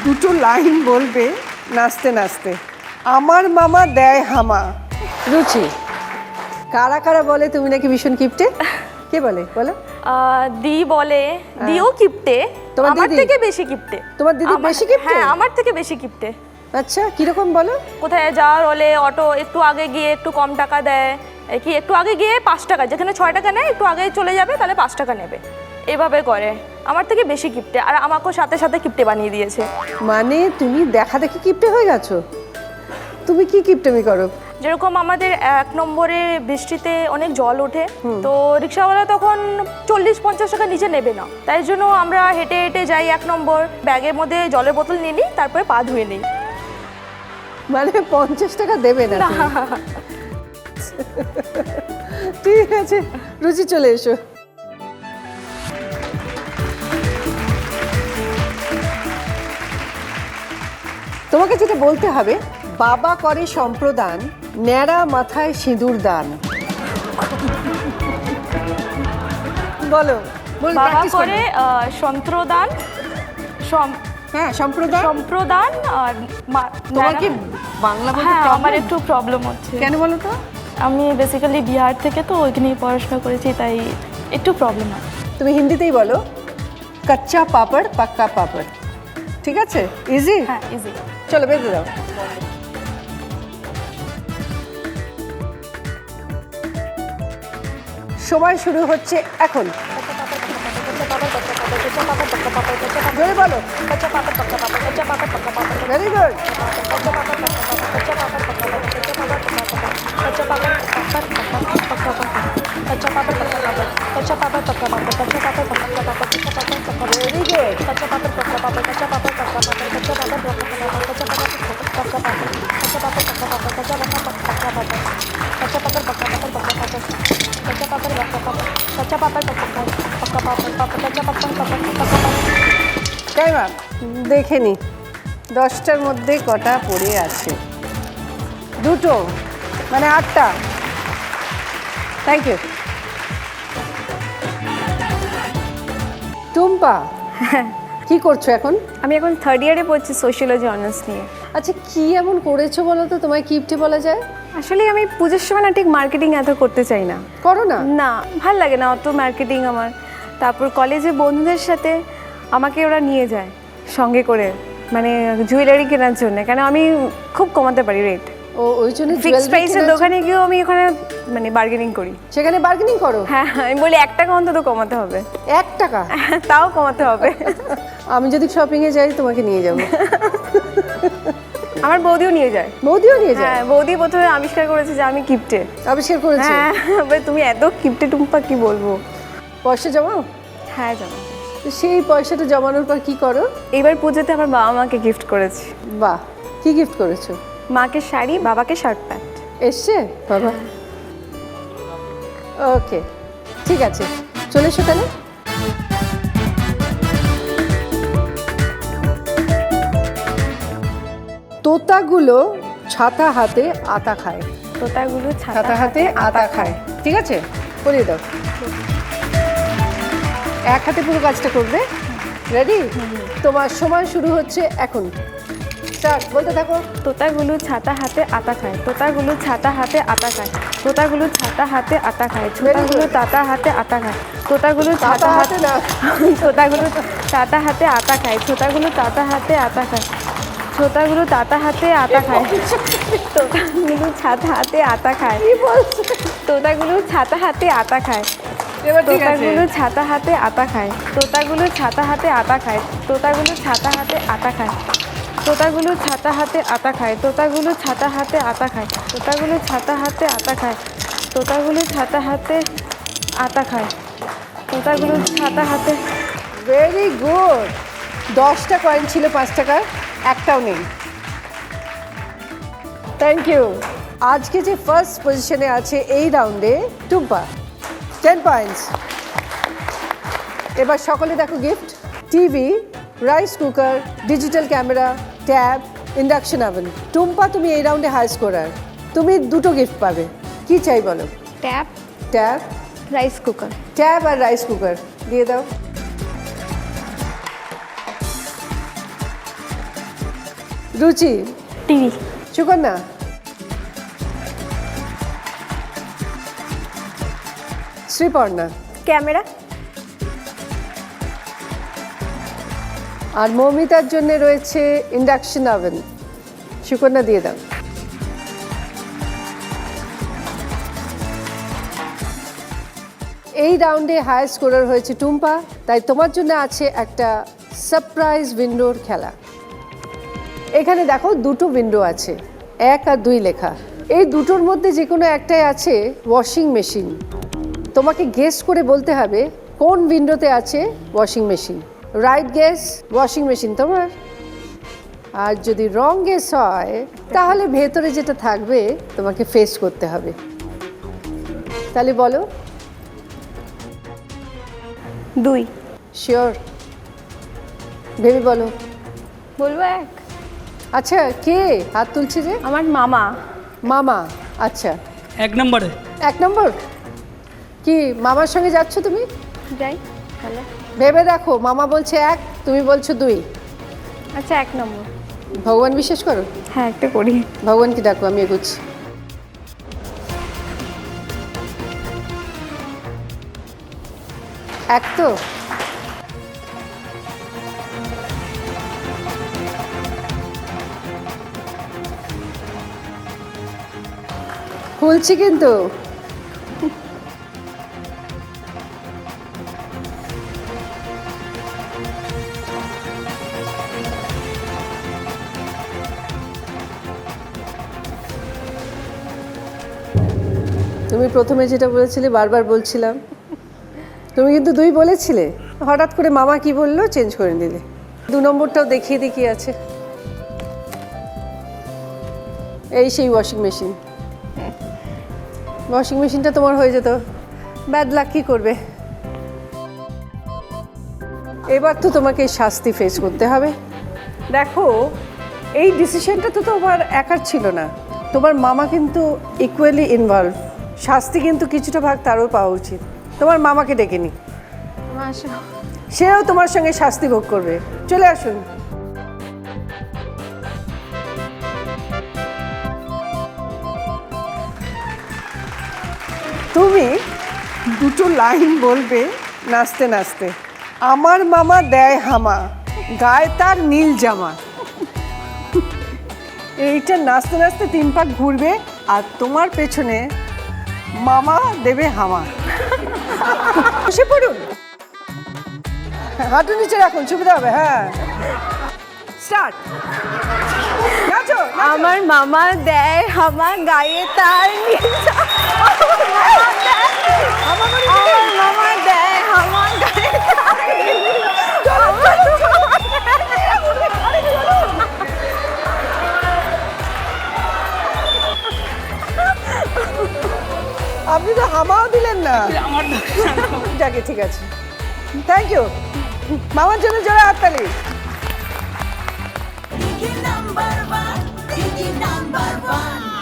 দুটো লাইন বলবে নাচতে নাচতে। আমার মামা দেয় হামা। রুচি, কারা কারা বলে তুমি নাকি ভীষণ কিপটে? কে বলে বলো? দি বলে, দিও কিপটে, তোমার আমার দিদি? থেকে বেশি কিপটে। তোমার দিদি বেশি কিপটে? হ্যাঁ, আমার থেকে বেশি কিপটে। আচ্ছা, কিরকম বলো? কোথায় যাওয়ার হলে অটো একটু আগে গিয়ে একটু কম টাকা দেয়, কি একটু আগে গিয়ে 5 টাকা, যেখানে 6 টাকা নেয় একটু আগে চলে যাবে তাহলে 5 টাকা নেবে, এভাবে করে। আমার থেকে বেশি কিপটে, আর আমাকেও সাথে সাথে কিপটে বানিয়ে দিয়েছে। মানে তুমি দেখা দেখি কিপটে হয়ে গেছো? তুমি কি কিপটেমি করো? যেরকম আমাদের 1 নম্বরে বৃষ্টিতে অনেক জল ওঠে, তো রিক্সাওয়ালা তখন 40-50 টাকা নিচে নেবে না, তাই জন্য আমরা হেঁটে হেঁটে যাই 1 নম্বর, ব্যাগের মধ্যে জলের বোতল নিয়ে নিই, তারপরে পা ধুয়ে নিই। মানে 50 টাকা দেবে না তুমি? ঠিক আছে, রুচি চলে এসো। তোমাকে যেটা বলতে হবে, বাবা করে সম্প্রদান, ন্যাড়া মাথায় সিঁদুর দান। বলো, বাবা করে সন্ত্রদান, হ্যাঁ সম্প্রদান। সম্প্রদান আর তোমার কি বাংলা বলতে হ্যাঁ, problem? আমার একটু প্রবলেম হচ্ছে। কেন বলো তো? আমি বেসিক্যালি বিহার থেকে, তো ওইখানেই পড়াশোনা করেছি, তাই একটু প্রবলেম হয়। তুমি হিন্দিতেই বলো, কাচ্চা পাপড় পাক্কা পাপড়। ঠিক আছে, ইজি? হ্যাঁ, ইজি। চলো বেঁধে দাও। সময় শুরু হচ্ছে এখন। জোরে বলো। Very good. Very good. Time up. দেখে নি 10টার মধ্যে কটা পড়ে আছে। দুটো, মানে 8টা। Thank you. টুম্পা, কি করছো এখন? আমি এখন 3rd ইয়ারে পড়ছি সোশিওলজি অনার্স নিয়ে। আচ্ছা, কি এমন করেছো বলো তো তোমায় কিপটে বলা যায়? আসলে আমি পুজোর সময় না ঠিক মার্কেটিং এত করতে চাই না। করো না? না, ভাল লাগে না অত মার্কেটিং আমার। তারপর কলেজে বন্ধুদের সাথে আমাকে ওরা নিয়ে যায় সঙ্গে করে, মানে জুয়েলারি কেনার জন্য, কেন আমি খুব কমাতে পারি রেট। ও, ওই জন্য ফিক্সড প্রাইসের দোকানে গিয়েও আমি ওখানে মানে বার্গেনিং করি। সেখানে বার্গেনিং করো? হ্যাঁ, আমি বলি 1 টাকা অন্তত কমাতে হবে। 1 টাকা? তাও কমাতে হবে। আমি যদি শপিংয়ে যাই তোমাকে নিয়ে যাবো। আমার বৌদিও নিয়ে যায়। বৌদিও নিয়ে যায়? হ্যাঁ, বৌদি প্রথমে আবিষ্কার করেছে যে আমি কিপটে। আবিষ্কার করেছে? হ্যাঁ, তুমি এত কিপটে টুম্পা, কি বলবো। পয়সা জমাও? হ্যাঁ, জানো। তো সেই পয়সাটা জমানোর পর কি করো? এইবার পুজোতে আমার বাবা মাকে গিফট করেছি। বাহ, কি গিফট করেছো? মাকে শাড়ি, বাবাকে শার্ট প্যান্ট। এসছে বাবা? ওকে, ঠিক আছে, চলে এসো তাহলে। তোতাগুলো ছাতা হাতে আতা খায়। তোতাগুলো ছাতা হাতে আতা খায়। ঠিক আছে, করিয়ে দাও। এক হাতে পুরো কাজটা করবে। রেডি? তোমার সময় শুরু হচ্ছে এখন। স্টার্ট, বলতে থাকো। তোতাগুলো ছাতা হাতে আতা খায়, তোতাগুলো ছাতা হাতে আতা খায়, তোতাগুলো ছাতা হাতে আতা খায়, ছোটাগুলো তাতা হাতে আতা খায়, তোতাগুলো ছাতা হাতে না, তোতাগুলো তাতা হাতে আতা খায়, ছোটাগুলো তাতা হাতে আতা খায়, ছোটাগুলো তাতা হাতে আতা খায়, তোতাগুলো ছাতা হাতে আতা খায়, কি বলছো? তোতাগুলো ছাতা হাতে আতা খায়, এবার ঠিক আছে। তোতাগুলো ছাতা হাতে আতা খায়, তোতাগুলো ছাতা হাতে আতা খায়, তোতাগুলো ছাতা হাতে আতা খায়, তোতাগুলো ছাতা হাতে আতা খায়, তোতাগুলো ছাতা হাতে আতা খায়, তোতাগুলো ছাতা হাতে আতা খায়, তোতাগুলো ছাতা হাতে আতা খায়, তোতাগুলো ছাতা হাতে। Very good. 10টা কয়েন ছিল 5 টাকার, একটাও নেই। Thank you. আজকে যে ফার্স্ট পজিশনে আছে এই রাউন্ডে টুম্পা, 10 পয়েন্টস। এবার সকলে দেখো gift: TV, rice cooker, digital camera, tab, induction oven. Tumpa, তুমি এই রাউন্ডে হাই স্কোরার, তুমি দুটো গিফট পাবে। কি চাই বলো? Tap, tab, rice cooker. Tab আর রাইস কুকার দিয়ে দাও। রুচি, টিভি। সুকন্যা, শ্রীপর্ণা, ক্যামেরা। আর মৌমিতার জন্য রয়েছে ইন্ডাকশন ওভেন। সুকন্যা দিয়ে দাও। এই রাউন্ডে হায়ার স্কোরার হয়েছে টুম্পা, তাই তোমার জন্য আছে একটা সারপ্রাইজ উইন্ডোর খেলা। এখানে দেখো দুটো উইন্ডো আছে, 1 আর 2 লেখা। এই দুটোর মধ্যে যে কোনো একটাই আছে ওয়াশিং মেশিন। তোমাকে গেস করে বলতে হবে কোন উইন্ডোতে আছে washing machine. Right guess washing machine তোমার, আর যদি রং গেস হয় তাহলে ভেতরে যেটা থাকবে তোমাকে ফেস করতে হবে। তাহলে বলো। 2। শিওর? ভেবে বলো। বলবো 1। আচ্ছা, কে হাত তুলছে যে? আমার মামা। মামা, আচ্ছা 1 নম্বরে। 1 নম্বর। কি মামার সঙ্গে যাচ্ছ তুমি? যাই তাহলে। ভেবে দেখো, মামা বলছে 1, তুমি বলছো 2। আচ্ছা 1 নম্বর। ভগবান বিশ্বাস করো? হ্যাঁ একটা করি। ভগবানকে ডাকো, আমি এগোচ্ছি। এক তো খুলছি কিন্তু। তুমি প্রথমে যেটা বলেছিলে বারবার বলছিলাম, তুমি কিন্তু 2 বলেছিলে, হঠাৎ করে মামা কি বললো চেঞ্জ করে দিলে। 2 নম্বরটাও দেখিয়ে দিই কি আছে। এই সেই ওয়াশিং মেশিন। ওয়াশিং মেশিনটা তোমার হয়ে যেত, ব্যাড লাক কি করবে। এবার তো তোমাকে শাস্তি ফেস করতে হবে। দেখো, এই ডিসিশনটা তো তোমার একার ছিল না, তোমার মামা কিন্তু ইকুয়ালি ইনভলভ। শাস্তি কিন্তু কিছুটা ভাগ তারও পাওয়া উচিত। তোমার মামাকে ডেকে নি, আসো। সেও তোমার সঙ্গে শাস্তি ভোগ করবে। চলে আসুন। তুমি দুটো লাইন বলবে নাচতে নাচতে। আমার মামা দেয় হামা, গায়ে তার নীল জামা। এইটা নাচতে নাচতে 3 পাক ঘুরবে, আর তোমার পেছনে মামা দেবে হামা। বসে পড়ুন, হাঁটু নিচে রাখুন, সুবিধা হবে। হ্যাঁ, স্টার্ট। নাচো, নাচো। আমার মামা দেয় হামা, গায়ে তার নীল জামা। আমার মামা দেয় হামা, গায়ে তার নীল জামা। আপনি তো হামাও দিলেন না। যাকে, ঠিক আছে, থ্যাংক ইউ। মামার জন্য জোরে হাততালি। Digi number one, Digi number one.